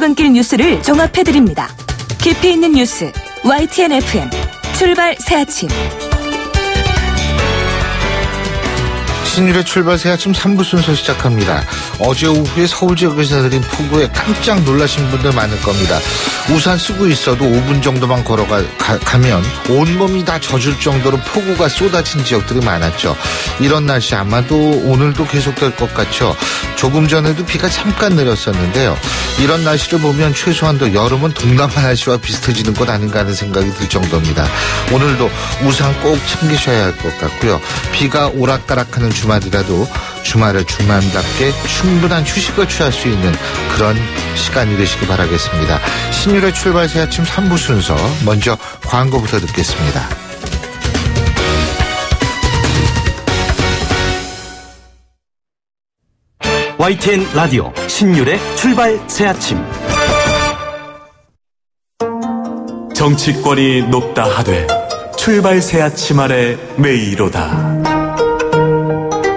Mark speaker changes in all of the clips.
Speaker 1: 출근길 뉴스를 종합해드립니다. 깊이 있는 뉴스 YTN FM 출발 새아침.
Speaker 2: 신율의 출발 새아침 3부 순서 시작합니다. 어제 오후에 서울 지역에서 내린 폭우에 깜짝 놀라신 분들 많을 겁니다. 우산 쓰고 있어도 5분 정도만 걸어가면 온몸이 다 젖을 정도로 폭우가 쏟아진 지역들이 많았죠. 이런 날씨 아마도 오늘도 계속될 것 같죠. 조금 전에도 비가 잠깐 내렸었는데요. 이런 날씨를 보면 최소한도 여름은 동남아 날씨와 비슷해지는 것 아닌가 하는 생각이 들 정도입니다. 오늘도 우산 꼭 챙기셔야 할 것 같고요. 비가 오락가락하는 주말이라도 주말을 주말답게 충분한 휴식을 취할 수 있는 그런 시간이 되시기 바라겠습니다. 신율의 출발 새 아침 3부 순서 먼저 광고부터 듣겠습니다.
Speaker 3: YTN 라디오 신율의 출발 새 아침.
Speaker 4: 정치권이 높다 하되 출발 새 아침 아래 메이로다.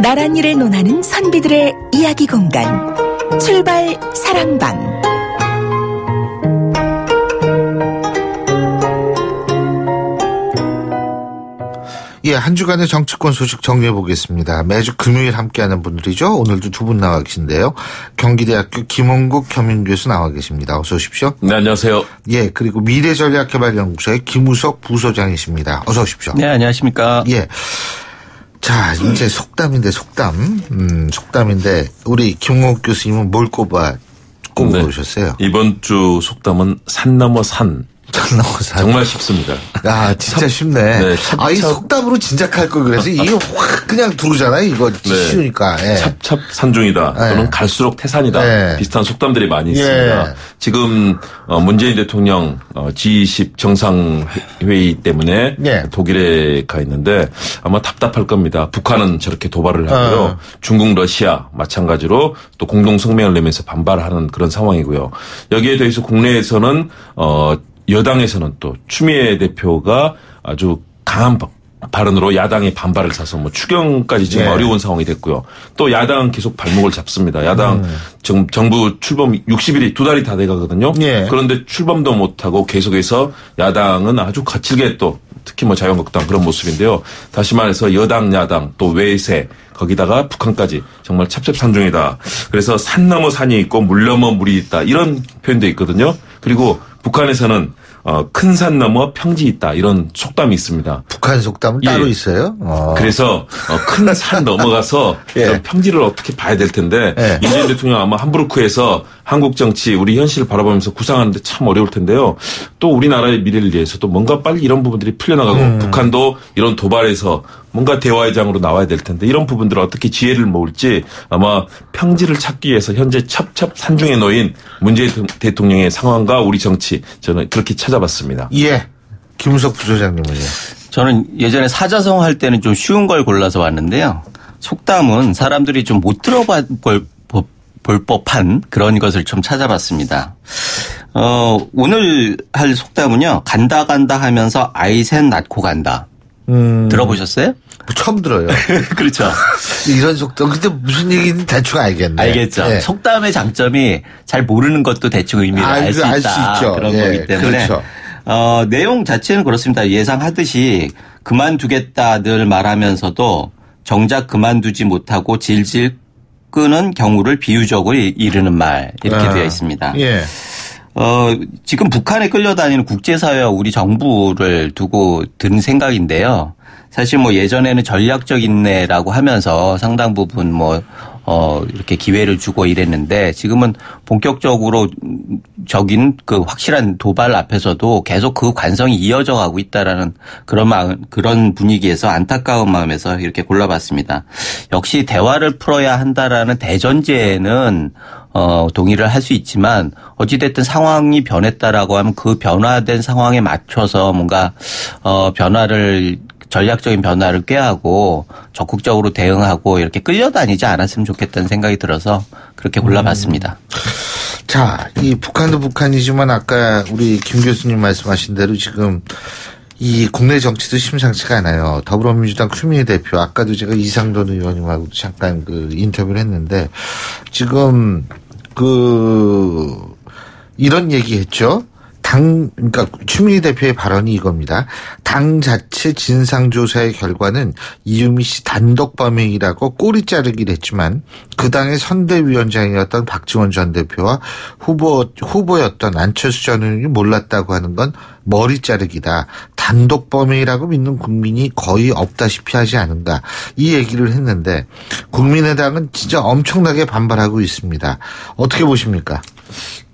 Speaker 1: 나란 일을 논하는 선비들의 이야기 공간 출발 사랑방.
Speaker 2: 예, 한 주간의 정치권 소식 정리해 보겠습니다. 매주 금요일 함께하는 분들이죠. 오늘도 두 분 나와 계신데요. 경기대학교 김원국 겸임 교수 나와 계십니다. 어서 오십시오.
Speaker 5: 네, 안녕하세요.
Speaker 2: 예, 그리고 미래전략개발연구소의 김우석 부소장이십니다. 어서 오십시오.
Speaker 6: 네, 안녕하십니까.
Speaker 2: 예. 자, 이제 속담인데 속담인데 우리 김원국 교수님은 뭘 꼽고 오셨어요?
Speaker 5: 이번 주 속담은 산 넘어 산. 정말 쉽습니다.
Speaker 2: 아, 진짜 쉽네.
Speaker 5: 네,
Speaker 2: 이 속담으로 진작할 걸 그래서 이게 확 그냥 들어오잖아요. 이거
Speaker 5: 네.
Speaker 2: 쉬우니까. 예.
Speaker 5: 찹찹 산중이다.
Speaker 2: 예.
Speaker 5: 또는 갈수록 태산이다.
Speaker 2: 예.
Speaker 5: 비슷한 속담들이 많이 있습니다.
Speaker 2: 예.
Speaker 5: 지금 문재인 대통령 G20 정상회의 때문에
Speaker 2: 예.
Speaker 5: 독일에 가 있는데 아마 답답할 겁니다. 북한은 저렇게 도발을 하고요. 중국, 러시아 마찬가지로 또 공동 성명을 내면서 반발하는 그런 상황이고요. 여기에 대해서 국내에서는 여당에서는 또 추미애 대표가 아주 강한 발언으로 야당의 반발을 사서 추경까지 지금 어려운 상황이 됐고요. 또 야당은 계속 발목을 잡습니다. 야당 정부 출범 60일이 2달이 다 돼가거든요.
Speaker 2: 예.
Speaker 5: 그런데 출범도 못하고 계속해서 야당은 아주 거칠게 또 특히 자유한국당 그런 모습인데요. 다시 말해서 여당 야당 또 외세 거기다가 북한까지 정말 찹찹산중이다. 그래서 산 넘어 산이 있고 물 넘어 물이 있다. 이런 표현도 있거든요. 그리고 북한에서는 큰 산 넘어 평지 있다. 이런 속담이 있습니다.
Speaker 2: 북한 속담은 따로 있어요?
Speaker 5: 그래서 큰 산 넘어가서
Speaker 2: 예.
Speaker 5: 평지를 어떻게 봐야 될 텐데
Speaker 2: 예.
Speaker 5: 문재인 대통령 아마 함부르크에서 한국 정치 우리 현실을 바라보면서 구상하는데 참 어려울 텐데요. 또 우리나라의 미래를 위해서도 뭔가 빨리 이런 부분들이 풀려나가고 북한도 이런 도발에서 뭔가 대화의 장으로 나와야 될 텐데 이런 부분들을 어떻게 지혜를 모을지 아마 평지를 찾기 위해서 현재 첩첩산중에 놓인 문재인 대통령의 상황과 우리 정치 저는 그렇게 찾아봤습니다.
Speaker 2: 예. 김우석 부소장님은요?
Speaker 6: 저는 예전에 사자성 할 때는 좀 쉬운 걸 골라서 왔는데요. 속담은 사람들이 좀 못 들어볼 법한 그런 것을 좀 찾아봤습니다. 오늘 할 속담은요. 간다 하면서 아이 셋 낳고 간다. 들어보셨어요?
Speaker 2: 처음 들어요.
Speaker 6: 그렇죠.
Speaker 2: 이런 속담. 근데 무슨 얘기인지 대충 알겠네.
Speaker 6: 알겠죠.
Speaker 2: 예.
Speaker 6: 속담의 장점이 잘 모르는 것도 대충 의미를 알 수 있다. 그런 거기 때문에.
Speaker 2: 그렇죠.
Speaker 6: 내용 자체는 그렇습니다. 예상하듯이 그만두겠다들 말하면서도 정작 그만두지 못하고 질질 끄는 경우를 비유적으로 이르는 말 이렇게 되어 있습니다.
Speaker 2: 예.
Speaker 6: 지금 북한에 끌려다니는 국제사회와 우리 정부를 두고 든 생각인데요. 사실 예전에는 전략적 인내라고 하면서 상당 부분 이렇게 기회를 주고 이랬는데 지금은 본격적으로 적인 그 확실한 도발 앞에서도 계속 그 관성이 이어져 가고 있다라는 그런 분위기에서 안타까운 마음에서 이렇게 골라봤습니다. 역시 대화를 풀어야 한다라는 대전제는 동의를 할 수 있지만 어찌됐든 상황이 변했다라고 하면 그 변화된 상황에 맞춰서 뭔가 전략적인 변화를 꾀하고 적극적으로 대응하고 이렇게 끌려다니지 않았으면 좋겠다는 생각이 들어서 그렇게 골라봤습니다.
Speaker 2: 자, 이 북한도 북한이지만 아까 우리 김 교수님 말씀하신 대로 지금 이 국내 정치도 심상치가 않아요. 더불어민주당 추미애 대표, 아까도 제가 이상돈 의원님하고 잠깐 인터뷰를 했는데 지금 이런 얘기했죠. 그러니까 추미애 대표의 발언이 이겁니다. 당 자체 진상조사의 결과는 이유미 씨 단독 범행이라고 꼬리 자르기를 했지만 그 당의 선대위원장이었던 박지원 전 대표와 후보였던 안철수 전 의원이 몰랐다고 하는 건 머리 자르기다. 단독 범행이라고 믿는 국민이 거의 없다시피 하지 않은가. 이 얘기를 했는데 국민의당은 진짜 엄청나게 반발하고 있습니다. 어떻게 보십니까?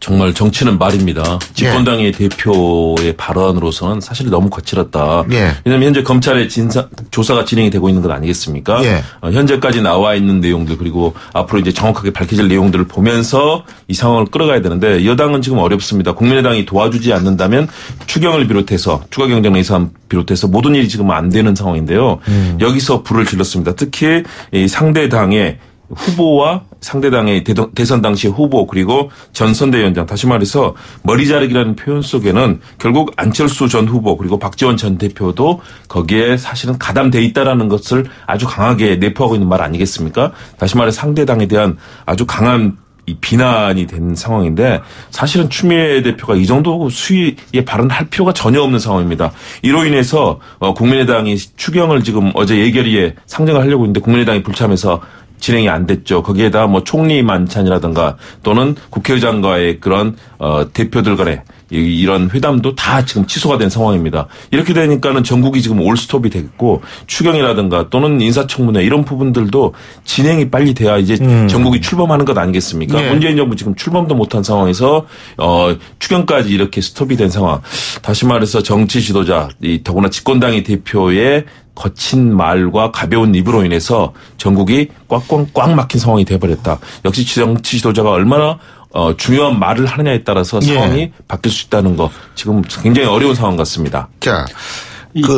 Speaker 5: 정말 정치는 말입니다. 집권당의 대표의 발언으로서는 사실 너무 거칠었다. 왜냐하면 현재 검찰의 조사가 진행이 되고 있는 것 아니겠습니까? 현재까지 나와 있는 내용들 그리고 앞으로 이제 정확하게 밝혀질 내용들을 보면서 이 상황을 끌어가야 되는데 여당은 지금 어렵습니다. 국민의당이 도와주지 않는다면 추경을 비롯해서 추가 경정 예산 비롯해서 모든 일이 지금 안 되는 상황인데요. 여기서 불을 질렀습니다. 특히 이 상대당의 후보와 상대당의 대선 당시 후보 그리고 전 선대위원장 다시 말해서 머리 자르기라는 표현 속에는 결국 안철수 전 후보 그리고 박지원 전 대표도 거기에 사실은 가담돼 있다라는 것을 아주 강하게 내포하고 있는 말 아니겠습니까? 다시 말해 상대당에 대한 아주 강한 이 비난이 된 상황인데 사실은 추미애 대표가 이 정도 수위의 발언할 필요가 전혀 없는 상황입니다. 이로 인해서 국민의당이 추경을 지금 어제 예결위에 상정을 하려고 했는데 국민의당이 불참해서 진행이 안 됐죠. 거기에다 뭐 총리 만찬이라든가 또는 국회의장과의 그런 대표들 간의 이런 회담도 다 지금 취소가 된 상황입니다. 이렇게 되니까는 전국이 지금 올스톱이 됐고 추경이라든가 또는 인사청문회 이런 부분들도 진행이 빨리 돼야 이제 전국이 출범하는 것 아니겠습니까? 문재인 정부 지금 출범도 못한 상황에서 추경까지 이렇게 스톱이 된 상황. 다시 말해서 정치 지도자 더구나 집권당의 대표의 거친 말과 가벼운 입으로 인해서 전국이 꽉 막힌 상황이 되어버렸다. 역시 정치 지도자가 얼마나 중요한 말을 하느냐에 따라서 상황이 바뀔 수 있다는 거 지금 굉장히 어려운 상황 같습니다.
Speaker 2: 자,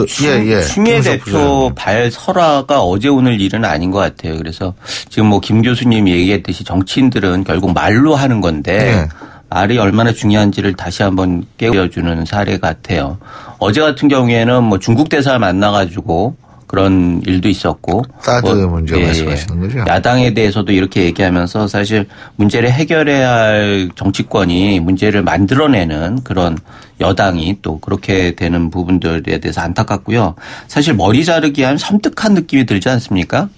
Speaker 6: 추미애 대표 발설화가 어제 오늘 일은 아닌 것 같아요. 그래서 지금 뭐 김 교수님이 얘기했듯이 정치인들은 결국 말로 하는 건데 말이 얼마나 중요한지를 다시 한번 깨워주는 사례 같아요. 어제 같은 경우에는 뭐 중국 대사 만나가지고 그런 일도 있었고.
Speaker 2: 사드 문제 말씀하시는 거죠?
Speaker 6: 야당에 대해서도 이렇게 얘기하면서 사실 문제를 해결해야 할 정치권이 문제를 만들어내는 그런 여당이 또 그렇게 되는 부분들에 대해서 안타깝고요. 사실 머리 자르기 하면 섬뜩한 느낌이 들지 않습니까?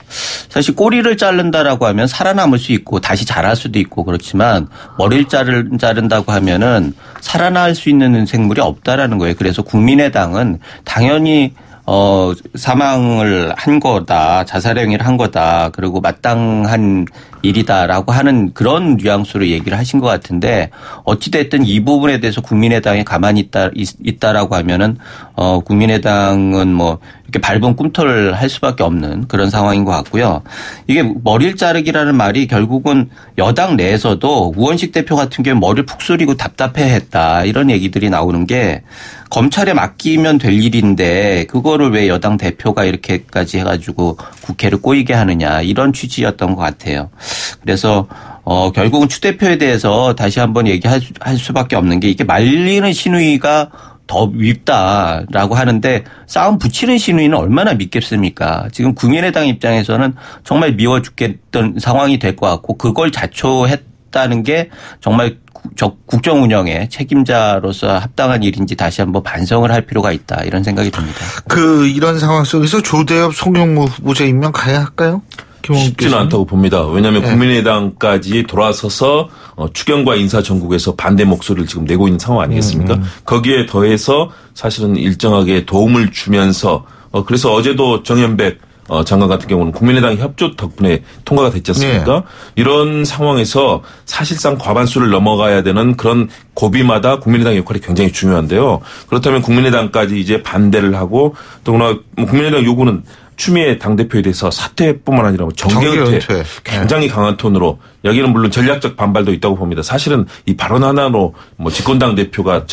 Speaker 6: 사실 꼬리를 자른다라고 하면 살아남을 수 있고 다시 자랄 수도 있고 그렇지만 머리를 자른다고 하면은 살아날 수 있는 생물이 없다라는 거예요. 그래서 국민의당은 당연히 사망을 한 거다, 자살행위를 한 거다, 그리고 마땅한 일이다라고 하는 그런 뉘앙스로 얘기를 하신 것 같은데 어찌됐든 이 부분에 대해서 국민의당이 가만히 있다라고 하면은 국민의당은 뭐 이렇게 밟은 꿈틀을 할 수밖에 없는 그런 상황인 것 같고요. 이게 머리를 자르기라는 말이 결국은 여당 내에서도 우원식 대표 같은 경우에 머리를 푹 숙이고 답답해했다 이런 얘기들이 나오는 게 검찰에 맡기면 될 일인데 그거를 왜 여당 대표가 이렇게까지 해가지고 국회를 꼬이게 하느냐 이런 취지였던 것 같아요. 그래서 결국은 추 대표에 대해서 다시 한번 얘기할 수밖에 없는 게 이게 말리는 신우이가 더 밉다라고 하는데 싸움 붙이는 신우이는 얼마나 밉겠습니까? 지금 국민의당 입장에서는 정말 미워 죽겠던 상황이 될 것 같고 그걸 자초했다는 게 정말 국정 운영의 책임자로서 합당한 일인지 다시 한번 반성을 할 필요가 있다 이런 생각이 듭니다.
Speaker 2: 이런 상황 속에서 조대엽 송영무 후보자 임명 가야 할까요?
Speaker 5: 쉽지는 않다고 봅니다. 왜냐하면 국민의당까지 돌아서서 추경과 인사 전국에서 반대 목소리를 지금 내고 있는 상황 아니겠습니까? 거기에 더해서 사실은 일정하게 도움을 주면서 그래서 어제도 정연백 장관 같은 경우는 국민의당 협조 덕분에 통과가 됐지 않습니까? 이런 상황에서 사실상 과반수를 넘어가야 되는 그런 고비마다 국민의당 역할이 굉장히 중요한데요. 그렇다면 국민의당까지 이제 반대를 하고 더구나 국민의당 요구는 추미애 당대표에 대해서 사퇴뿐만 아니라 정계은퇴 굉장히 강한 톤으로 여기는 물론 전략적 반발도 있다고 봅니다. 사실은 이 발언 하나로 뭐 집권당 대표가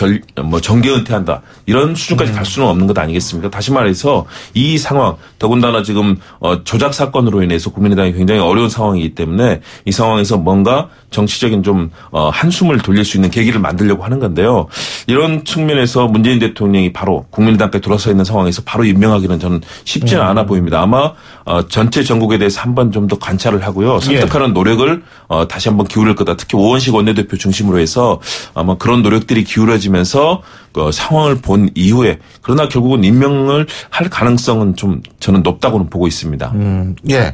Speaker 5: 정계은퇴한다 이런 수준까지 갈 수는 없는 것 아니겠습니까? 다시 말해서 이 상황 더군다나 지금 조작 사건으로 인해서 국민의당이 굉장히 어려운 상황이기 때문에 이 상황에서 뭔가 정치적인 좀 한숨을 돌릴 수 있는 계기를 만들려고 하는 건데요. 이런 측면에서 문재인 대통령이 바로 국민의당까지 돌아서 있는 상황에서 바로 임명하기는 저는 쉽지는 않아 보입니다. 보입니다. 아마 전체 전국에 대해서 한번 좀 더 관찰을 하고요. 선택하는 노력을 다시 한번 기울일 거다. 특히 오원식 원내대표 중심으로 해서 아마 그런 노력들이 기울어지면서 상황을 본 이후에 그러나 결국은 임명을 할 가능성은 좀 저는 높다고는 보고 있습니다.
Speaker 2: 예.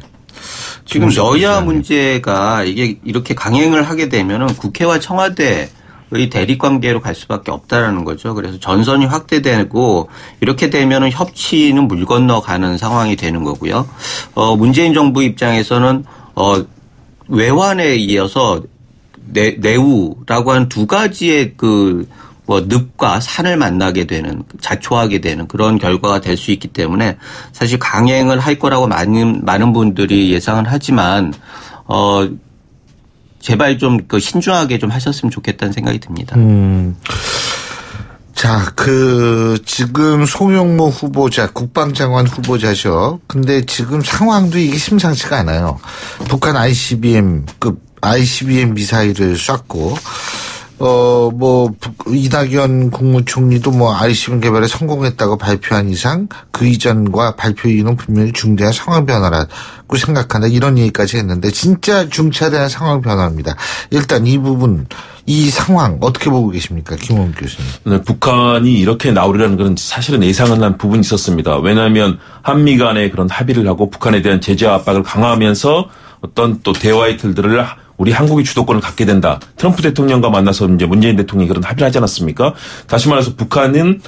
Speaker 6: 지금 여야 문제가 이게 이렇게 강행을 하게 되면은 국회와 청와대의 대립 관계로 갈 수밖에 없다라는 거죠. 그래서 전선이 확대되고 이렇게 되면은 협치는 물 건너가는 상황이 되는 거고요. 문재인 정부 입장에서는 외환에 이어서 내우라고 한 두 가지의 늪과 산을 만나게 되는, 자초하게 되는 그런 결과가 될 수 있기 때문에 사실 강행을 할 거라고 많은 분들이 예상은 하지만, 제발 좀 신중하게 좀 하셨으면 좋겠다는 생각이 듭니다.
Speaker 2: 자, 지금 송영모 후보자, 국방장관 후보자셔. 근데 지금 상황도 이게 심상치가 않아요. 북한 ICBM급 미사일을 쐈고, 이낙연 국무총리도 ICBM 개발에 성공했다고 발표한 이상 그 이전과 발표 이유는 분명히 중대한 상황 변화라고 생각한다. 이런 얘기까지 했는데 진짜 중차대한 상황 변화입니다. 일단 이 부분, 이 상황 어떻게 보고 계십니까? 김홍 교수님.
Speaker 5: 네, 북한이 이렇게 나오리라는 건 사실은 예상은 한 부분이 있었습니다. 왜냐하면 한미 간의 그런 합의를 하고 북한에 대한 제재 압박을 강화하면서 어떤 또 대화의 틀들을 우리 한국이 주도권을 갖게 된다. 트럼프 대통령과 만나서 이제 문재인 대통령이 그런 합의를 하지 않았습니까? 다시 말해서 북한은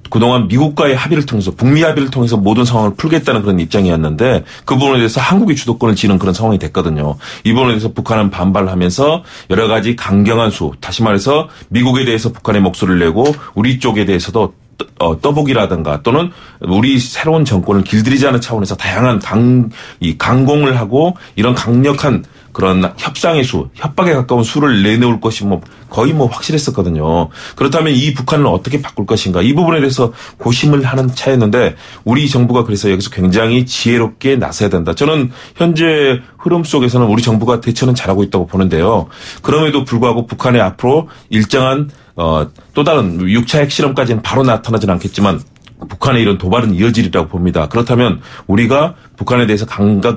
Speaker 5: 그동안 미국과의 합의를 통해서 북미 합의를 통해서 모든 상황을 풀겠다는 그런 입장이었는데 그 부분에 대해서 한국이 주도권을 쥐는 그런 상황이 됐거든요. 이 부분에 대해서 북한은 반발하면서 여러 가지 강경한 다시 말해서 미국에 대해서 북한의 목소리를 내고 우리 쪽에 대해서도 떠보기라든가 또는 우리 새로운 정권을 길들이자는 차원에서 다양한 강공을 하고 이런 강력한 그런 협상의 협박에 가까운 수를 내놓을 것이 거의 확실했었거든요. 그렇다면 이 북한을 어떻게 바꿀 것인가 이 부분에 대해서 고심을 하는 차였는데 우리 정부가 그래서 여기서 굉장히 지혜롭게 나서야 된다. 저는 현재 흐름 속에서는 우리 정부가 대처는 잘하고 있다고 보는데요. 그럼에도 불구하고 북한의 앞으로 일정한 또 다른 6차 핵실험까지는 바로 나타나진 않겠지만 북한의 이런 도발은 이어지리라고 봅니다. 그렇다면 우리가 북한에 대해서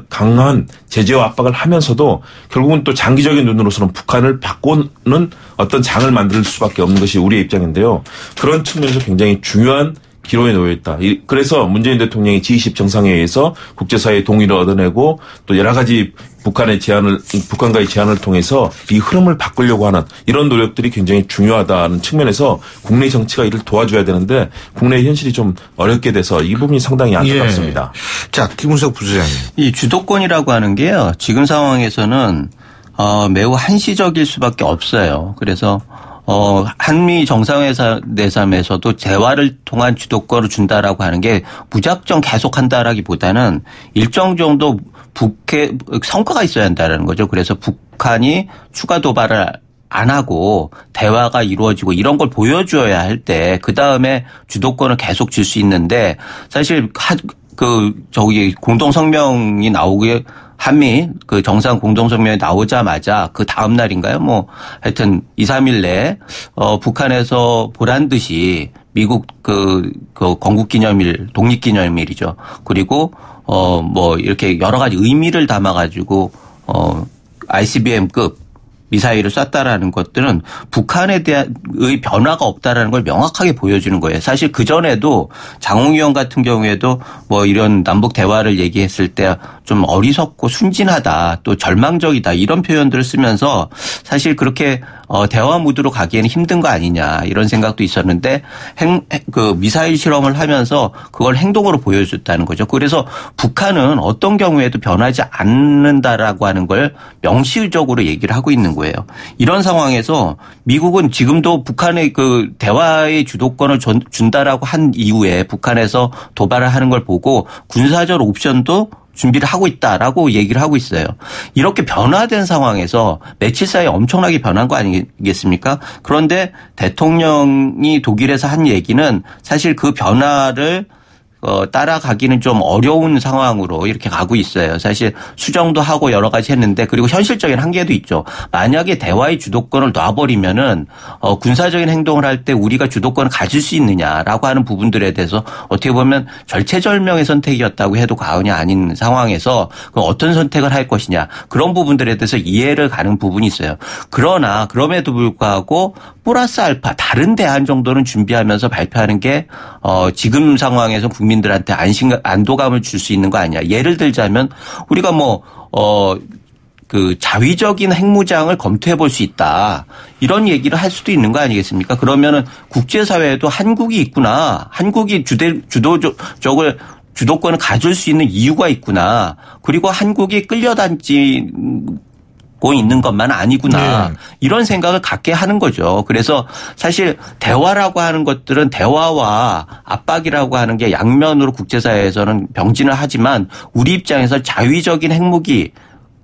Speaker 5: 강한 제재와 압박을 하면서도 결국은 또 장기적인 눈으로서는 북한을 바꾸는 어떤 장을 만들 수밖에 없는 것이 우리의 입장인데요. 그런 측면에서 굉장히 중요한 기로에 놓여 있다. 그래서 문재인 대통령이 G20 정상회의에서 국제사회의 동의를 얻어내고 또 여러 가지 북한과의 제안을 통해서 이 흐름을 바꾸려고 하는 이런 노력들이 굉장히 중요하다는 측면에서 국내 정치가 이를 도와줘야 되는데 국내 현실이 좀 어렵게 돼서 이 부분이 상당히 안타깝습니다.
Speaker 2: 예. 자, 김은석 부소장님.
Speaker 6: 이 주도권이라고 하는 게요. 지금 상황에서는 매우 한시적일 수밖에 없어요. 그래서 한미 정상회담에서도 대화를 통한 주도권을 준다라고 하는 게 무작정 계속한다라기보다는 일정 정도 성과가 있어야 한다라는 거죠. 그래서 북한이 추가 도발을 안 하고 대화가 이루어지고 이런 걸 보여줘야 할 때 그다음에 주도권을 계속 줄 수 있는데 사실 공동 성명이 나오게 한미 정상 공동성명이 나오자마자 그 다음 날인가요? 하여튼 2, 3일 내에 북한에서 보란 듯이 미국 건국기념일, 독립기념일이죠. 그리고 이렇게 여러 가지 의미를 담아가지고 ICBM급 미사일을 쐈다라는 것들은 북한에 대한의 변화가 없다라는 걸 명확하게 보여주는 거예요. 사실 그전에도 장홍 의원 같은 경우에도 이런 남북 대화를 얘기했을 때 좀 어리석고 순진하다 또 절망적이다 이런 표현들을 쓰면서 사실 그렇게 대화 무드로 가기에는 힘든 거 아니냐 이런 생각도 있었는데 미사일 실험을 하면서 그걸 행동으로 보여줬다는 거죠. 그래서 북한은 어떤 경우에도 변하지 않는다라고 하는 걸 명시적으로 얘기를 하고 있는 거예요. 이런 상황에서 미국은 지금도 북한의 대화의 주도권을 준다라고 한 이후에 북한에서 도발을 하는 걸 보고 군사적 옵션도 준비를 하고 있다라고 얘기를 하고 있어요. 이렇게 변화된 상황에서 며칠 사이에 엄청나게 변한 거 아니겠습니까? 그런데 대통령이 독일에서 한 얘기는 사실 그 변화를 따라가기는 좀 어려운 상황으로 이렇게 가고 있어요. 사실 수정도 하고 여러 가지 했는데 그리고 현실적인 한계도 있죠. 만약에 대화의 주도권을 놔버리면은 군사적인 행동을 할 때 우리가 주도권을 가질 수 있느냐라고 하는 부분들에 대해서 어떻게 보면 절체절명의 선택이었다고 해도 과언이 아닌 상황에서 어떤 선택을 할 것이냐 그런 부분들에 대해서 이해를 가는 부분이 있어요. 그러나 그럼에도 불구하고 플러스 알파 다른 대안 정도는 준비하면서 발표하는 게 지금 상황에서 국민들한테 안도감을 줄 수 있는 거 아니냐. 예를 들자면 우리가 그 자위적인 핵무장을 검토해 볼 수 있다. 이런 얘기를 할 수도 있는 거 아니겠습니까? 그러면은 국제사회에도 한국이 있구나. 한국이 주도권을 가질 수 있는 이유가 있구나. 그리고 한국이 끌려다니고 있는 것만 아니구나. 네. 이런 생각을 갖게 하는 거죠. 그래서 사실 대화라고 하는 것들은 대화와 압박이라고 하는 게 양면으로 국제사회에서는 병진을 하지만 우리 입장에서 자위적인 핵무기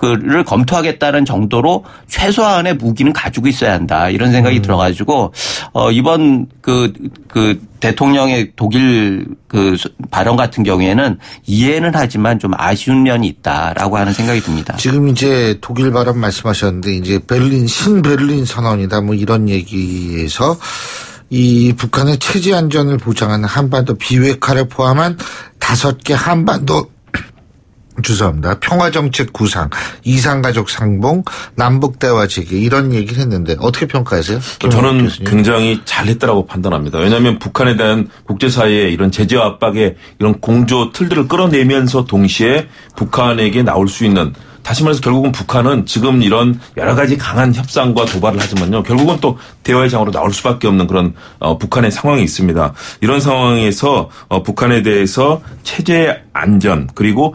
Speaker 6: 를 검토하겠다는 정도로 최소한의 무기는 가지고 있어야 한다. 이런 생각이 들어가지고, 이번 대통령의 독일 발언 같은 경우에는 이해는 하지만 좀 아쉬운 면이 있다라고 하는 생각이 듭니다.
Speaker 2: 지금 이제 독일 발언 말씀하셨는데 이제 신베를린 선언이다 뭐 이런 얘기에서 이 북한의 체제 안전을 보장하는 한반도 비핵화를 포함한 5개 한반도 죄송합니다. 평화정책 구상, 이산가족 상봉, 남북대화 재개 이런 얘기를 했는데 어떻게 평가하세요?
Speaker 5: 저는
Speaker 2: 교수님.
Speaker 5: 굉장히 잘했다라고 판단합니다. 왜냐하면 북한에 대한 국제사회의 이런 제재와 압박의 이런 공조 틀들을 끌어내면서 동시에 북한에게 나올 수 있는 다시 말해서 결국은 북한은 지금 이런 여러 가지 강한 협상과 도발을 하지만요. 결국은 또 대화의 장으로 나올 수밖에 없는 그런 북한의 상황이 있습니다. 이런 상황에서 북한에 대해서 체제 안전 그리고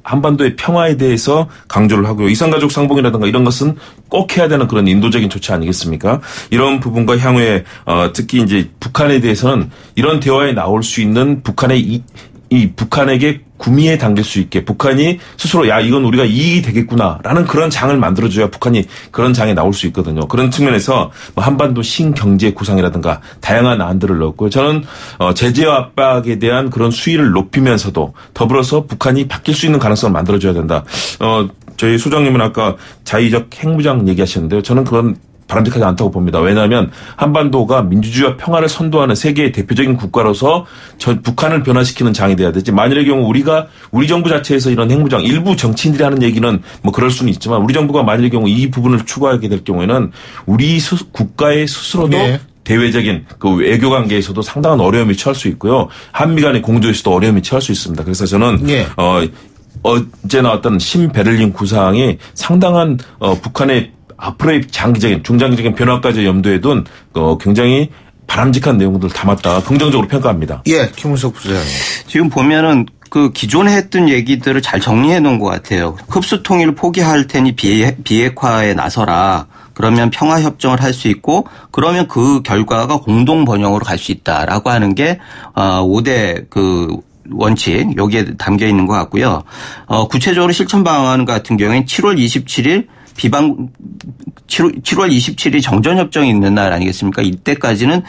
Speaker 5: 한반도의 평화에 대해서 강조를 하고요. 이산가족 상봉이라든가 이런 것은 꼭 해야 되는 그런 인도적인 조치 아니겠습니까? 이런 부분과 향후에 특히 이제 북한에 대해서는 이런 대화에 나올 수 있는 북한의 이 북한에게 구미에 당길 수 있게 북한이 스스로 이건 우리가 이익이 되겠구나라는 그런 장을 만들어줘야 북한이 그런 장에 나올 수 있거든요. 그런 측면에서 한반도 신경제 구상이라든가 다양한 안들을 넣었고요. 저는 제재와 압박에 대한 그런 수위를 높이면서도 더불어서 북한이 바뀔 수 있는 가능성을 만들어줘야 된다. 저희 소장님은 아까 자위적 핵무장 얘기하셨는데요. 저는 그건 바람직하지 않다고 봅니다. 왜냐하면 한반도가 민주주의와 평화를 선도하는 세계의 대표적인 국가로서 북한을 변화시키는 장이 돼야 되지. 만일의 경우 우리 정부 자체에서 이런 핵무장 일부 정치인들이 하는 얘기는 뭐 그럴 수는 있지만 우리 정부가 만일의 경우 이 부분을 추구하게 될 경우에는 우리 국가의 스스로도 네. 대외적인 그 외교 관계에서도 상당한 어려움이 처할 수 있고요. 한미 간의 공조에서도 어려움이 처할 수 있습니다. 그래서 저는 네. 어제 나왔던 신베를린 구상이 상당한 북한의 앞으로의 중장기적인 변화까지 염두에 둔 굉장히 바람직한 내용들을 담았다. 긍정적으로 평가합니다.
Speaker 2: 예, 김은석 부장님.
Speaker 6: 지금 보면은 기존에 했던 얘기들을 잘 정리해 놓은 것 같아요. 흡수 통일을 포기할 테니 비핵화에 나서라. 그러면 평화 협정을 할 수 있고 그러면 그 결과가 공동 번영으로 갈 수 있다라고 하는 게 5대 원칙 여기에 담겨 있는 것 같고요. 구체적으로 실천 방안 같은 경우에는 7월 27일 7월 27일 정전협정이 있는 날 아니겠습니까? 이때까지는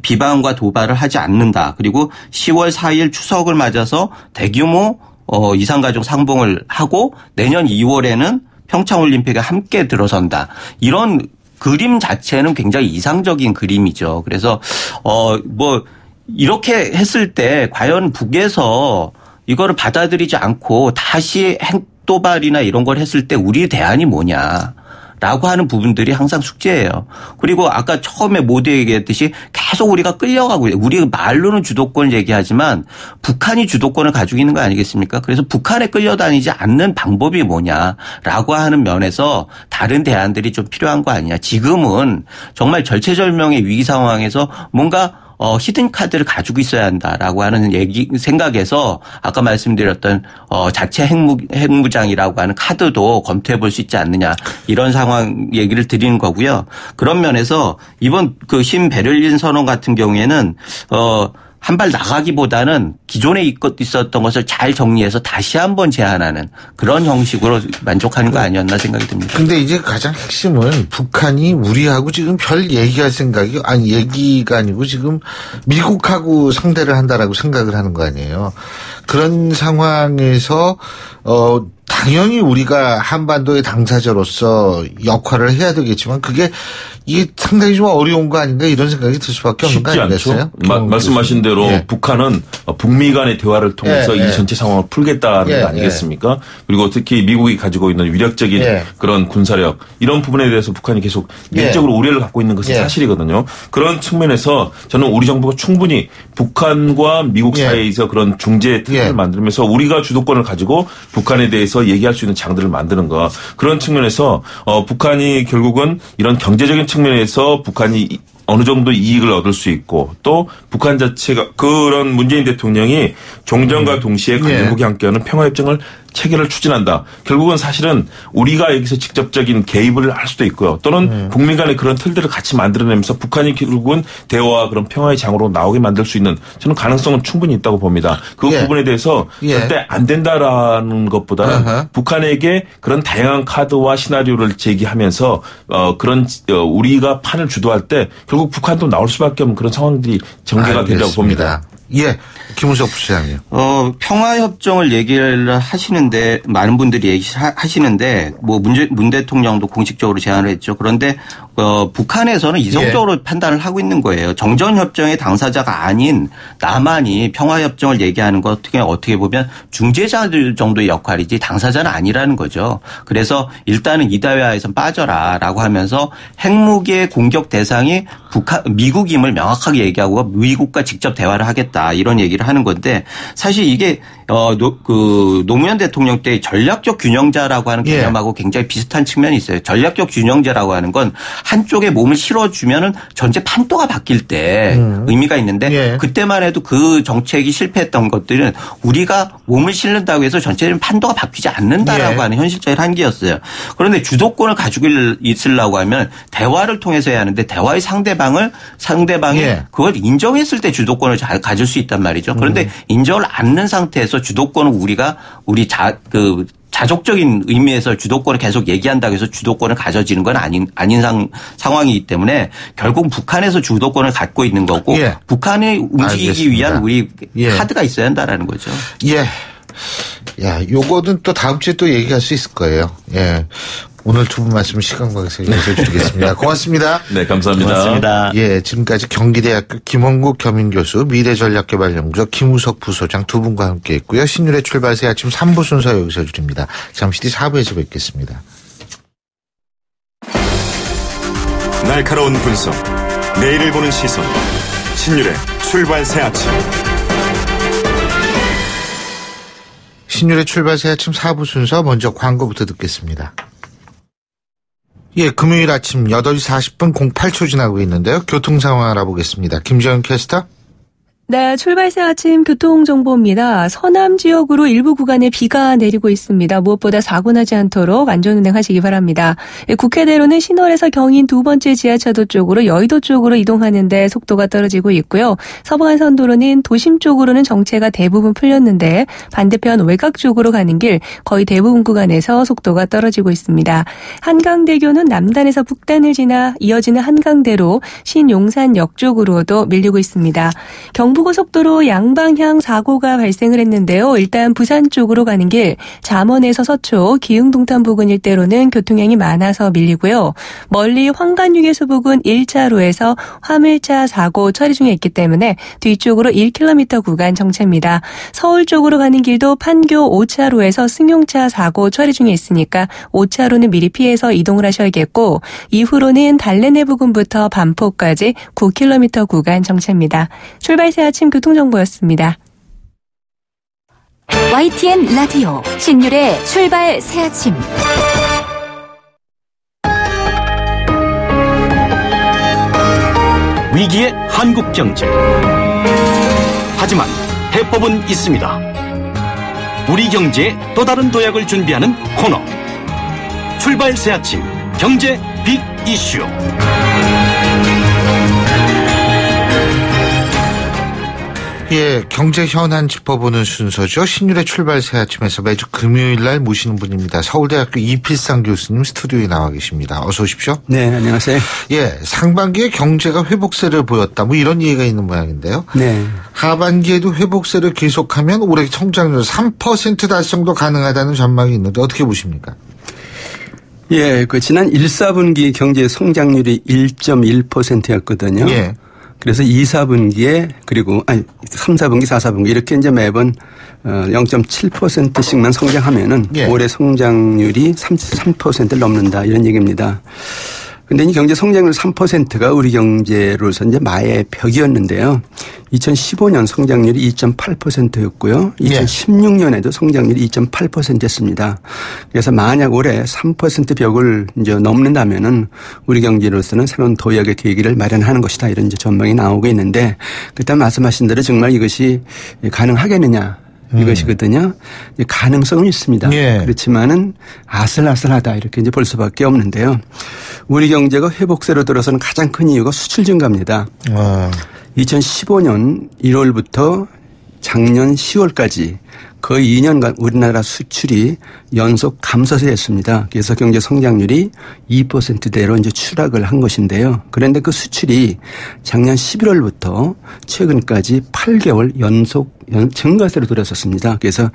Speaker 6: 비방과 도발을 하지 않는다. 그리고 10월 4일 추석을 맞아서 대규모 이산가족 상봉을 하고 내년 2월에는 평창올림픽에 함께 들어선다. 이런 그림 자체는 굉장히 이상적인 그림이죠. 그래서 이렇게 했을 때 과연 북에서 이거를 받아들이지 않고 다시 핵도발이나 이런 걸 했을 때 우리의 대안이 뭐냐라고 하는 부분들이 항상 숙제예요. 그리고 아까 처음에 모두 얘기했듯이 계속 우리가 끌려가고 우리 말로는 주도권을 얘기하지만 북한이 주도권을 가지고 있는 거 아니겠습니까? 그래서 북한에 끌려다니지 않는 방법이 뭐냐라고 하는 면에서 다른 대안들이 좀 필요한 거 아니냐. 지금은 정말 절체절명의 위기 상황에서 뭔가 히든 카드를 가지고 있어야 한다라고 하는 생각에서 아까 말씀드렸던 자체 핵무장이라고 하는 카드도 검토해 볼 수 있지 않느냐 이런 상황 얘기를 드리는 거고요. 그런 면에서 이번 신베를린 선언 같은 경우에는 한 발 나가기보다는 기존에 있었던 것을 잘 정리해서 다시 한번 제안하는 그런 형식으로 만족하는 거 아니었나 생각이 듭니다.
Speaker 2: 근데 이제 가장 핵심은 북한이 우리하고 지금 별 얘기가 아니고 지금 미국하고 상대를 한다라고 생각을 하는 거 아니에요. 그런 상황에서 당연히 우리가 한반도의 당사자로서 역할을 해야 되겠지만 이게 상당히 좀 어려운 거 아닌가 이런 생각이 들 수밖에 없는 거 아니겠어요?
Speaker 5: 말씀하신 대로
Speaker 2: 예.
Speaker 5: 북한은 북미 간의 대화를 통해서 이 전체 상황을 풀겠다는 거 아니겠습니까? 그리고 특히 미국이 가지고 있는 위력적인 그런 군사력 이런 부분에 대해서 북한이 계속 내적으로 우려를 갖고 있는 것은 사실이거든요. 그런 측면에서 저는 우리 정부가 충분히 북한과 미국 사이에서 그런 중재 틀을 만들면서 우리가 주도권을 가지고 북한에 대해서 얘기할 수 있는 장들을 만드는 거 그런 측면에서 북한이 결국은 이런 경제적인 측면에서 북한이 어느 정도 이익을 얻을 수 있고 또 북한 자체가 그런 문재인 대통령이 종전과 동시에 강대국이 함께하는 평화협정을 체결을 추진한다. 결국은 사실은 우리가 여기서 직접적인 개입을 할 수도 있고요. 또는 북미 간의 그런 틀들을 같이 만들어내면서 북한이 결국은 대화와 그런 평화의 장으로 나오게 만들 수 있는 저는 가능성은 충분히 있다고 봅니다. 그 부분에 대해서 절대 안 된다라는 것보다는 북한에게 그런 다양한 카드와 시나리오를 제기하면서 그런 우리가 판을 주도할 때 결국 북한도 나올 수밖에 없는 그런 상황들이 전개가 되리라고 봅니다.
Speaker 2: 예, 김은석 부시장님.
Speaker 6: 평화협정을 얘기를 하시는데 많은 분들이 얘기하시는데 뭐 문 대통령도 공식적으로 제안을 했죠. 그런데 북한에서는 이성적으로 판단을 하고 있는 거예요. 정전협정의 당사자가 아닌 남한이 평화협정을 얘기하는 것 어떻게 보면 중재자들 정도의 역할이지 당사자는 아니라는 거죠. 그래서 일단은 이 대화에선 빠져라라고 하면서 핵무기의 공격 대상이 미국임을 명확하게 얘기하고 미국과 직접 대화를 하겠다 이런 얘기를 하는 건데 사실 이게 노무현 대통령 때 전략적 균형자라고 하는 개념하고 굉장히 비슷한 측면이 있어요. 전략적 균형자라고 하는 건 한쪽에 몸을 실어주면은 전체 판도가 바뀔 때 의미가 있는데 그때만 해도 그 정책이 실패했던 것들은 우리가 몸을 실는다고 해서 전체적인 판도가 바뀌지 않는다라고 하는 현실적인 한계였어요. 그런데 주도권을 가지고 있으려고 하면 대화를 통해서 해야 하는데 대화의 상대방이 그걸 인정했을 때 주도권을 가질 수 있단 말이죠. 그런데 인정을 않는 상태에서 주도권을 우리가 자족적인 의미에서 주도권을 계속 얘기한다고 해서 주도권을 가져지는 건 아닌 상황이기 때문에 결국 북한에서 주도권을 갖고 있는 거고 북한이 움직이기 위한 우리 카드가 있어야 한다라는 거죠.
Speaker 2: 야, 요거는 또 다음 주에 또 얘기할 수 있을 거예요. 오늘 두 분 말씀 시간 관계에서 얘기해 드리겠습니다. 고맙습니다.
Speaker 5: 네, 감사합니다.
Speaker 6: 고맙습니다.
Speaker 2: 지금까지 경기대학교 김원국 겸임교수, 미래전략개발연구소 김우석 부소장 두 분과 함께 했고요. 신율의 출발 새 아침 3부 순서 여기서 줄입니다. 잠시 뒤 4부에서 뵙겠습니다.
Speaker 4: 날카로운 분석, 내일을 보는 시선, 신율의 출발 새 아침.
Speaker 2: 신율의 출발 새 아침 4부 순서 먼저 광고부터 듣겠습니다. 금요일 아침 8시 40분 08초 지나고 있는데요. 교통 상황 알아보겠습니다. 김지영 캐스터.
Speaker 1: 네, 출발새 아침 교통정보입니다. 서남 지역으로 일부 구간에 비가 내리고 있습니다. 무엇보다 사고 나지 않도록 안전운행하시기 바랍니다. 국회대로는 신월에서 경인 두 번째 지하차도 쪽으로 여의도 쪽으로 이동하는데 속도가 떨어지고 있고요. 서부간선도로는 도심 쪽으로는 정체가 대부분 풀렸는데 반대편 외곽 쪽으로 가는 길 거의 대부분 구간에서 속도가 떨어지고 있습니다. 한강대교는 남단에서 북단을 지나 이어지는 한강대로 신용산역 쪽으로도 밀리고 있습니다. 경부고속도로 양방향 사고가 발생을 했는데요. 일단 부산 쪽으로 가는 길 잠원에서 서초 기흥동탄 부근 일대로는 교통량이 많아서 밀리고요. 멀리 황간휴게소 부근 1차로에서 화물차 사고 처리 중에 있기 때문에 뒤쪽으로 1km 구간 정체입니다. 서울 쪽으로 가는 길도 판교 5차로에서 승용차 사고 처리 중에 있으니까 5차로는 미리 피해서 이동을 하셔야겠고 이후로는 달래내 부근부터 반포까지 9km 구간 정체입니다. 출발새 아침 교통정보였습니다.
Speaker 7: YTN 라디오 신율의 출발 새 아침.
Speaker 3: 위기의 한국 경제. 하지만 해법은 있습니다. 우리 경제에 또 다른 도약을 준비하는 코너. 출발 새 아침 경제 빅 이슈.
Speaker 2: 예, 경제 현안 짚어보는 순서죠. 신율의 출발 새 아침에서 매주 금요일 날 모시는 분입니다. 서울대학교 이필상 교수님 스튜디오에 나와 계십니다. 어서 오십시오.
Speaker 8: 네, 안녕하세요.
Speaker 2: 예, 상반기에 경제가 회복세를 보였다. 뭐 이런 얘기가 있는 모양인데요.
Speaker 8: 네.
Speaker 2: 하반기에도 회복세를 계속하면 올해 성장률 3% 달성도 가능하다는 전망이 있는데 어떻게 보십니까?
Speaker 8: 예, 지난 1, 4분기 경제 성장률이 1.1%였거든요.
Speaker 2: 예.
Speaker 8: 그래서 2, 4분기에 그리고 3, 4분기, 4, 4분기 이렇게 이제 매번 0.7%씩만 성장하면은
Speaker 2: 예.
Speaker 8: 올해 성장률이 3%를 넘는다 이런 얘기입니다. 근데 이 경제 성장률 3%가 우리 경제로서 이제 마의 벽이었는데요. 2015년 성장률이 2.8%였고요. 2016년에도 성장률이 2.8%였습니다. 그래서 만약 올해 3% 벽을 이제 넘는다면은 우리 경제로서는 새로운 도약의 계기를 마련하는 것이다. 이런 이제 전망이 나오고 있는데 그때 말씀하신 대로 정말 이것이 가능하겠느냐. 이것이거든요. 가능성은 있습니다.
Speaker 2: 예.
Speaker 8: 그렇지만은 아슬아슬하다 이렇게 이제 볼 수밖에 없는데요. 우리 경제가 회복세로 들어서는 가장 큰 이유가 수출 증가입니다. 2015년 1월부터 작년 10월까지 거의 2년간 우리나라 수출이 연속 감소세였습니다. 그래서 경제 성장률이 2%대로 이제 추락을 한 것인데요. 그런데 그 수출이 작년 11월부터 최근까지 8개월 연속 증가세로 돌아섰습니다. 그래서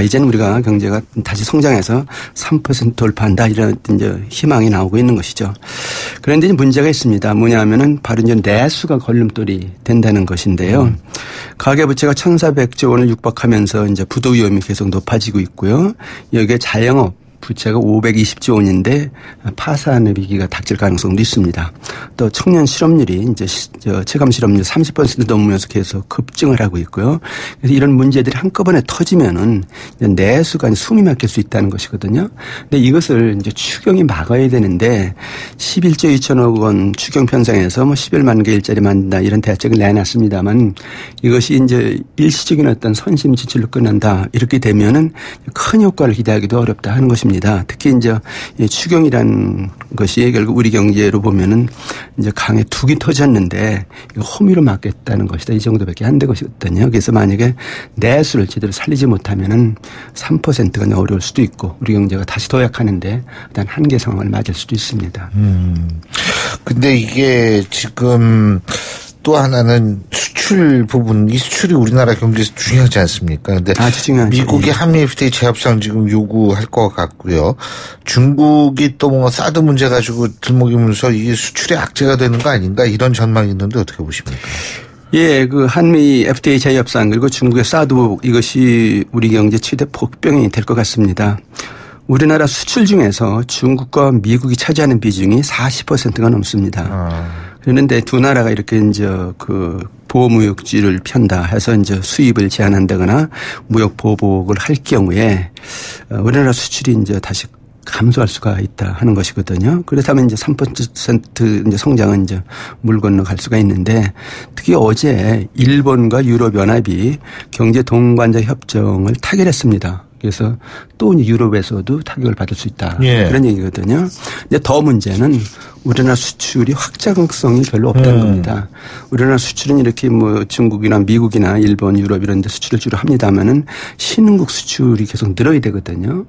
Speaker 8: 이제는 우리가 경제가 다시 성장해서 3% 돌파한다 이런 이제 희망이 나오고 있는 것이죠. 그런데 이제 문제가 있습니다. 뭐냐면은 바로 이제 내수가 걸림돌이 된다는 것인데요. 가계부채가 1,400조 원을 육박하면서 이제 부도 위험이 계속 높아지고 있고요. 여기에 자영업 부채가 520조 원인데 파산 위기가 닥칠 가능성도 있습니다. 또 청년 실업률이 이제 체감 실업률 30% 넘으면서 계속 급증을 하고 있고요. 그래서 이런 문제들이 한꺼번에 터지면은 내수가 숨이 막힐 수 있다는 것이거든요. 근데 이것을 이제 추경이 막아야 되는데 11조 2천억 원 추경 편성해서 11만 개 일자리 만든다 이런 대책을 내놨습니다만 이것이 이제 일시적인 어떤 선심 지출로 끝난다 이렇게 되면은 큰 효과를 기대하기도 어렵다 하는 것입니다. 특히 이제 추경이라는 것이 결국 우리 경제로 보면은 이제 강에 둑이 터졌는데 호미로 막겠다는 것이다. 이 정도밖에 안 되거든요. 그래서 만약에 내수를 제대로 살리지 못하면은 3%가 어려울 수도 있고 우리 경제가 다시 도약하는데 일단 한계 상황을 맞을 수도 있습니다.
Speaker 2: 근데 이게 지금 또 하나는 수출 부분, 이 수출이 우리나라 경제에서 중요하지 않습니까? 근데
Speaker 8: 아주 중요하죠.
Speaker 2: 미국이 한미 FTA 재협상 지금 요구할 것 같고요. 중국이 또 뭔가 사드 문제 가지고 들먹이면서 이게 수출의 악재가 되는 거 아닌가 이런 전망이 있는데 어떻게 보십니까?
Speaker 8: 예, 한미 FTA 재협상 그리고 중국의 사드 이것이 우리 경제 최대 폭병이 될 것 같습니다. 우리나라 수출 중에서 중국과 미국이 차지하는 비중이 40%가 넘습니다. 그런데 두 나라가 이렇게 이제 보호무역지를 편다 해서 이제 수입을 제한한다거나 무역 보복을 할 경우에 우리나라 수출이 이제 다시 감소할 수가 있다 하는 것이거든요. 그렇다면 이제 3% 이제 성장은 이제 물 건너갈 수가 있는데 특히 어제 일본과 유럽연합이 경제 동반자 협정을 타결했습니다. 그래서 또 유럽에서도 타격을 받을 수 있다.
Speaker 2: 예.
Speaker 8: 그런 얘기거든요. 근데 더 문제는 우리나라 수출이 확장성이 별로 없다는 겁니다. 우리나라 수출은 이렇게 중국이나 미국이나 일본, 유럽 이런 데 수출을 주로 합니다만은 신흥국 수출이 계속 늘어야 되거든요.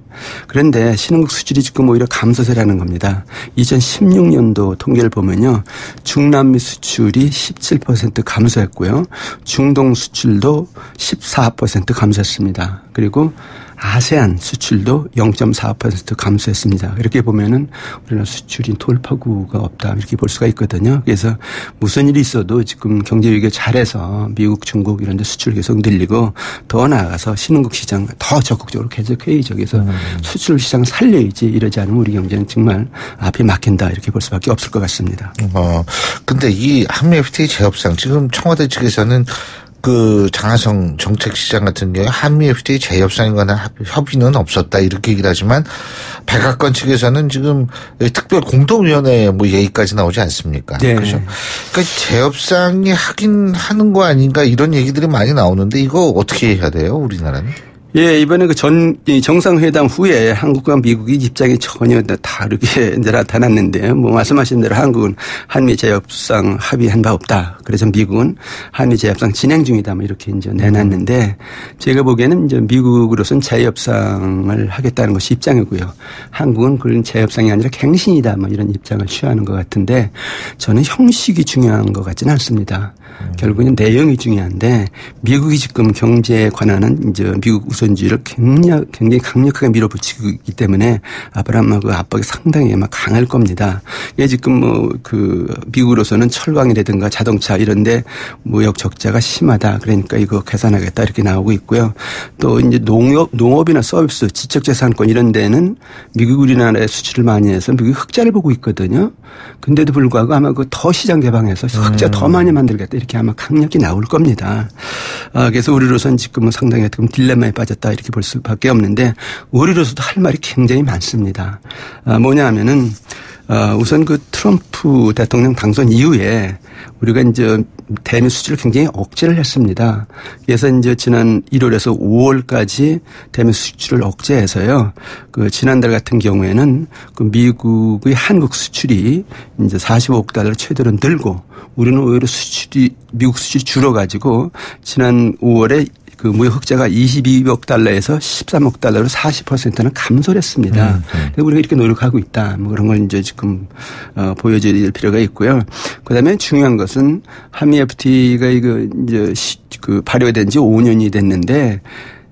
Speaker 8: 그런데 신흥국 수출이 지금 오히려 감소세라는 겁니다. 2016년도 통계를 보면요. 중남미 수출이 17% 감소했고요. 중동 수출도 14% 감소했습니다. 그리고 아세안 수출도 0.4% 감소했습니다. 이렇게 보면은 우리나라 수출이 돌파구가 없다 이렇게 볼 수가 있거든요. 그래서 무슨 일이 있어도 지금 경제 위기를 잘해서 미국, 중국 이런 데 수출 계속 늘리고 더 나아가서 신흥국 시장 더 적극적으로 개척해야죠. 그래서 수출 시장 살려야지 이러지 않으면 우리 경제는 정말 앞이 막힌다 이렇게 볼 수밖에 없을 것 같습니다.
Speaker 2: 근데 이 한미 FTA 재협상 지금 청와대 측에서는 장하성 정책시장 같은 경우에 한미 FTA 재협상이거나 협의는 없었다 이렇게 얘기를 하지만 백악관 측에서는 지금 특별 공동위원회 얘기까지 나오지 않습니까?
Speaker 8: 네.
Speaker 2: 그렇죠. 그러니까 재협상이 하긴 하는 거 아닌가 이런 얘기들이 많이 나오는데 이거 어떻게 해야 돼요, 우리나라는?
Speaker 8: 예, 이번에 정상회담 후에 한국과 미국이 입장이 전혀 다르게 나타났는데요. 뭐 말씀하신 대로 한국은 한미 재협상 합의한 바 없다. 그래서 미국은 한미 재협상 진행 중이다. 뭐 이렇게 이제 내놨는데 제가 보기에는 이제 미국으로서는 재협상을 하겠다는 것이 입장이고요. 한국은 그런 재협상이 아니라 갱신이다. 뭐 이런 입장을 취하는 것 같은데 저는 형식이 중요한 것 같지는 않습니다. 결국은 내용이 중요한데 미국이 지금 경제에 관한 이제 미국 우선주의를 굉장히 강력하게 밀어붙이고 있기 때문에 앞으로 아마 그 압박이 상당히 아마 강할 겁니다. 예, 지금 뭐 그 미국으로서는 철강이라든가 자동차 이런데 무역 적자가 심하다. 그러니까 이거 개선하겠다 이렇게 나오고 있고요. 또 이제 농업이나 서비스, 지적재산권 이런 데는 미국 우리나라에 수출을 많이 해서 미국이 흑자를 보고 있거든요. 근데도 불구하고 아마 그 더 시장 개방해서 흑자 더 많이 만들겠다 이렇게 아마 강력히 나올 겁니다. 그래서 우리로서는 지금은 상당히 딜레마에 빠졌다 이렇게 볼 수밖에 없는데 우리로서도 할 말이 굉장히 많습니다. 뭐냐 하면은 우선 그 트럼프 대통령 당선 이후에 우리가 이제 대미 수출을 굉장히 억제를 했습니다. 그래서 이제 지난 1월에서 5월까지 대미 수출을 억제해서요. 그 지난달 같은 경우에는 그 미국의 한국 수출이 이제 45억 달러 최대로 늘고 우리는 오히려 미국 수출이 줄어가지고 지난 5월에 그 무역 흑자가 22억 달러에서 13억 달러로 40%는 감소를 했습니다. 그래서 우리가 이렇게 노력하고 있다. 뭐 그런 걸 이제 지금 보여줄 필요가 있고요. 그다음에 중요한 것은 한미 FTA가 이거 이제 그 발효된 지 5년이 됐는데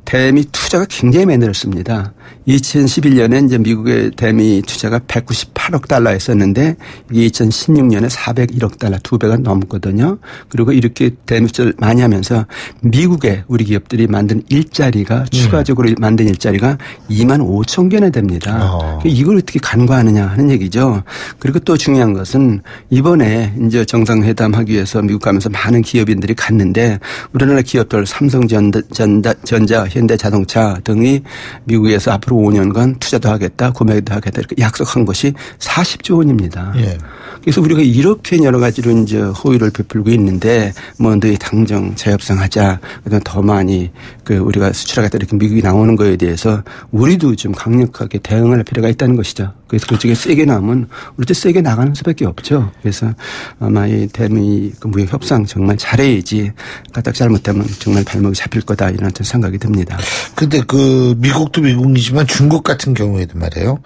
Speaker 8: 대미 투자가 굉장히 많이 늘었습니다. 2011년에 이제 미국의 대미 투자가 198억 달러였었는데 이게 2016년에 401억 달러 2배가 넘었거든요. 그리고 이렇게 대미 투자를 많이 하면서 미국의 우리 기업들이 만든 일자리가 추가적으로 만든 일자리가 2만 5천 개나 됩니다. 이걸 어떻게 간과하느냐 하는 얘기죠. 그리고 또 중요한 것은 이번에 이제 정상회담 하기 위해서 미국 가면서 많은 기업인들이 갔는데 우리나라 기업들 삼성전자, 현대자동차 등이 미국에서 앞으로 5년간 투자도 하겠다, 구매도 하겠다 이렇게 약속한 것이 40조 원입니다. 예. 그래서 우리가 이렇게 여러 가지로 이제 호의를 베풀고 있는데 뭐 너희 당정 재협상하자, 그다음 더 많이 그 우리가 수출하겠다 이렇게 미국이 나오는 거에 대해서 우리도 좀 강력하게 대응할 필요가 있다는 것이죠. 그래서 그쪽에 세게 나오면 우리도 세게 나가는 수밖에 없죠. 그래서 아마 이 대미 무역 협상 정말 잘해야지 까딱 잘못하면 정말 발목이 잡힐 거다 이런 생각이 듭니다.
Speaker 2: 근데 그 미국도 미국이지만 중국 같은 경우에도 말이에요.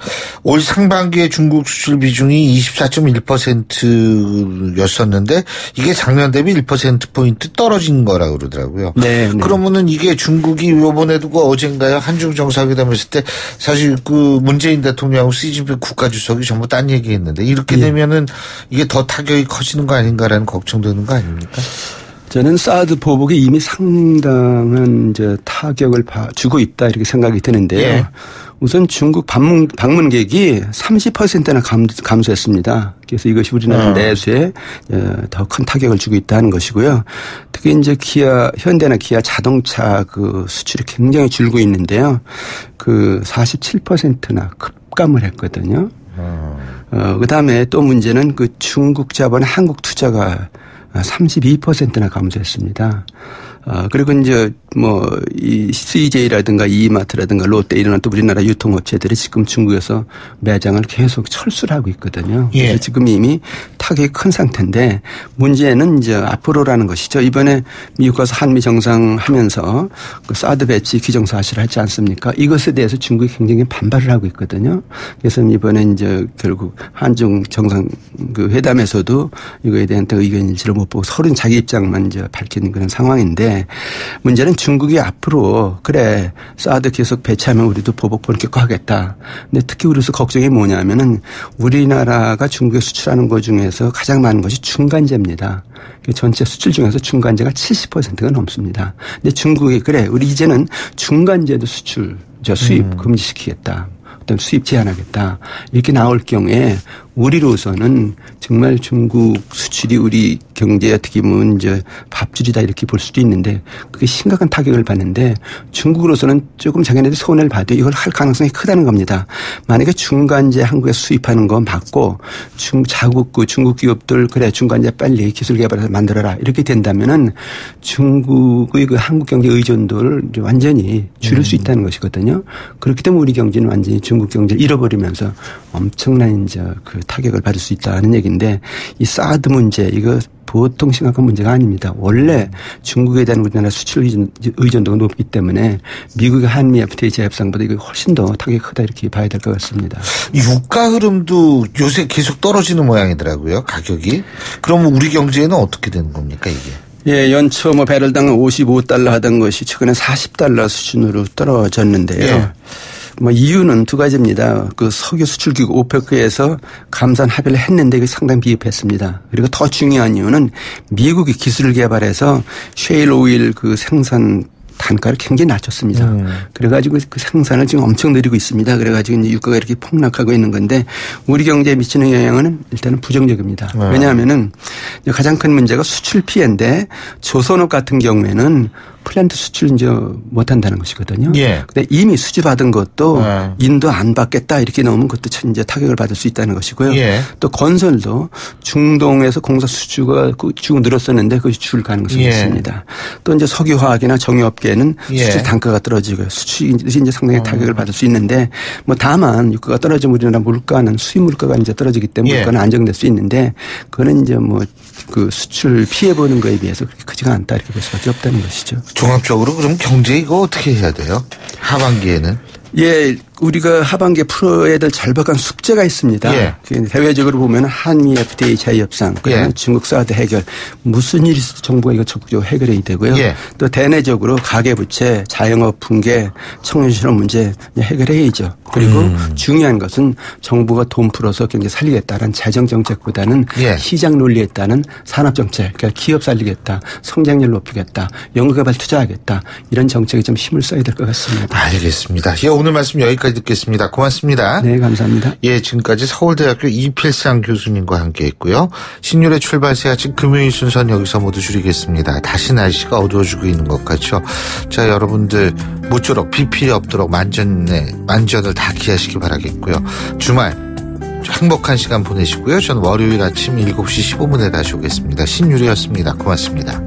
Speaker 2: 올 상반기에 중국 수출 비중이 24.1%였었는데 이게 작년 대비 1%포인트 떨어진 거라고 그러더라고요. 네, 네. 그러면은 이게 중국이 이번에도 그 어젠가요? 한중 정상회담 했을 때 사실 그 문재인 대통령하고 시진핑 국가주석이 전부 딴 얘기했는데 이렇게 되면은 이게 더 타격이 커지는 거 아닌가라는 걱정되는 거 아닙니까?
Speaker 8: 저는 사드 보복이 이미 상당한 이제 타격을 주고 있다 이렇게 생각이 드는데요. 예. 우선 중국 방문객이 30%나 감소했습니다. 그래서 이것이 우리나라 내수에 더 큰 타격을 주고 있다는 것이고요. 특히 이제 현대나 기아 자동차 그 수출이 굉장히 줄고 있는데요. 그 47%나 급감을 했거든요. 그다음에 또 문제는 그 중국 자본의 한국 투자가 32%나 감소했습니다. 그리고 이제 이 CJ라든가 이마트라든가 롯데 이런 또 우리나라 유통업체들이 지금 중국에서 매장을 계속 철수를 하고 있거든요. 예. 그래서 지금 이미 타격이 큰 상태인데 문제는 이제 앞으로라는 것이죠. 이번에 미국 가서 한미 정상하면서 그 사드 배치 기정사실을 하지 않습니까? 이것에 대해서 중국이 굉장히 반발을 하고 있거든요. 그래서 이번에 이제 결국 한중 정상 그 회담에서도 이거에 대한 의견 일치를 못 보고 서로 자기 입장만 이제 밝히는 그런 상황인데 문제는 중국이 앞으로 그래 사드 계속 배치하면 우리도 보복 본격화하겠다. 근데 특히 우리로서 걱정이 뭐냐면은 우리나라가 중국에 수출하는 것 중에서 가장 많은 것이 중간재입니다. 전체 수출 중에서 중간재가 70%가 넘습니다. 근데 중국이 그래 우리 이제는 중간재도 수입 금지시키겠다. 어떤 수입 제한하겠다. 이렇게 나올 경우에 우리로서는 정말 중국 수출이 우리 경제에 어떻게 보면 이제 밥줄이다 이렇게 볼 수도 있는데 그게 심각한 타격을 받는데 중국으로서는 조금 자기네들이 손해를 봐도 이걸 할 가능성이 크다는 겁니다. 만약에 중간재 한국에 수입하는 건 맞고 자국 중국 기업들 그래 중간재 빨리 기술 개발해서 만들어라 이렇게 된다면은 중국의 그 한국 경제 의존도를 완전히 줄일 수 있다는 것이거든요. 그렇기 때문에 우리 경제는 완전히 중국 경제를 잃어버리면서 엄청난 이제 그 타격을 받을 수 있다는 얘기인데 이 사드 문제 이거 보통 심각한 문제가 아닙니다. 원래 중국에 대한 우리나라 수출 의존도가 높기 때문에 미국의 한미 FTA 재협상보다 이거 훨씬 더 타격이 크다 이렇게 봐야 될 것 같습니다.
Speaker 2: 유가 흐름도 요새 계속 떨어지는 모양이더라고요. 가격이. 그러면 우리 경제에는 어떻게 되는 겁니까 이게?
Speaker 8: 예, 연초 뭐 배럴당 55달러 하던 것이 최근에 40달러 수준으로 떨어졌는데요. 예. 뭐 이유는 두 가지입니다. 그 석유 수출기구 오페크에서 감산 합의를 했는데 이게 상당히 비협했습니다. 그리고 더 중요한 이유는 미국이 기술을 개발해서 셰일 오일 그 생산 단가를 굉장히 낮췄습니다. 그래가지고 그 생산을 지금 엄청 늘리고 있습니다. 그래가지고 이제 유가가 이렇게 폭락하고 있는 건데 우리 경제에 미치는 영향은 일단은 부정적입니다. 왜냐하면은 가장 큰 문제가 수출 피해인데 조선업 같은 경우에는 플랜트 수출 이제 못 한다는 것이거든요. 예. 근데 이미 수주받은 것도 인도 안 받겠다 이렇게 나오면 그것도 이제 타격을 받을 수 있다는 것이고요. 예. 또 건설도 중동에서 공사 수주가 쭉 늘었었는데 그것이 줄 가능성이 있습니다. 또 이제 석유화학이나 정유업계는 수출 단가가 떨어지고요. 수출이 이제 상당히 타격을 받을 수 있는데 뭐 다만 유가가 떨어지면 우리나라 물가는 수입 물가가 이제 떨어지기 때문에 물가는 안정될 수 있는데 그거는 이제 뭐 그 수출 피해 보는 거에 비해서 그렇게 크지가 않다 이렇게 볼 수밖에 없다는 것이죠.
Speaker 2: 종합적으로 그럼 경제 이거 어떻게 해야 돼요? 하반기에는?
Speaker 8: 예, 우리가 하반기에 풀어야 될 절박한 숙제가 있습니다. 예. 대외적으로 보면 한미 FTA 자유협상, 그다음에 중국 사드 해결 무슨 일이 있어도 정부가 이거 적극적으로 해결해야 되고요. 예. 또 대내적으로 가계부채, 자영업 붕괴, 청년 실업 문제 해결해야죠. 그리고 중요한 것은 정부가 돈 풀어서 경제 살리겠다는 재정 정책보다는 시장 논리에 따른 산업 정책, 그러니까 기업 살리겠다, 성장률 높이겠다, 연구개발 투자하겠다 이런 정책에 좀 힘을 써야 될 것 같습니다.
Speaker 2: 알겠습니다. 예, 오늘 말씀 여기까지 듣겠습니다. 고맙습니다.
Speaker 8: 네, 감사합니다.
Speaker 2: 예, 지금까지 서울대학교 이필상 교수님과 함께했고요. 신율의 출발새 아침 금요일 순서는 여기서 모두 줄이겠습니다. 다시 날씨가 어두워지고 있는 것 같죠. 자, 여러분들 모쪼록 비 피해 없도록 만전을 다 기하시기 바라겠고요. 주말 행복한 시간 보내시고요. 저는 월요일 아침 7시 15분에 다시 오겠습니다. 신율이었습니다. 고맙습니다.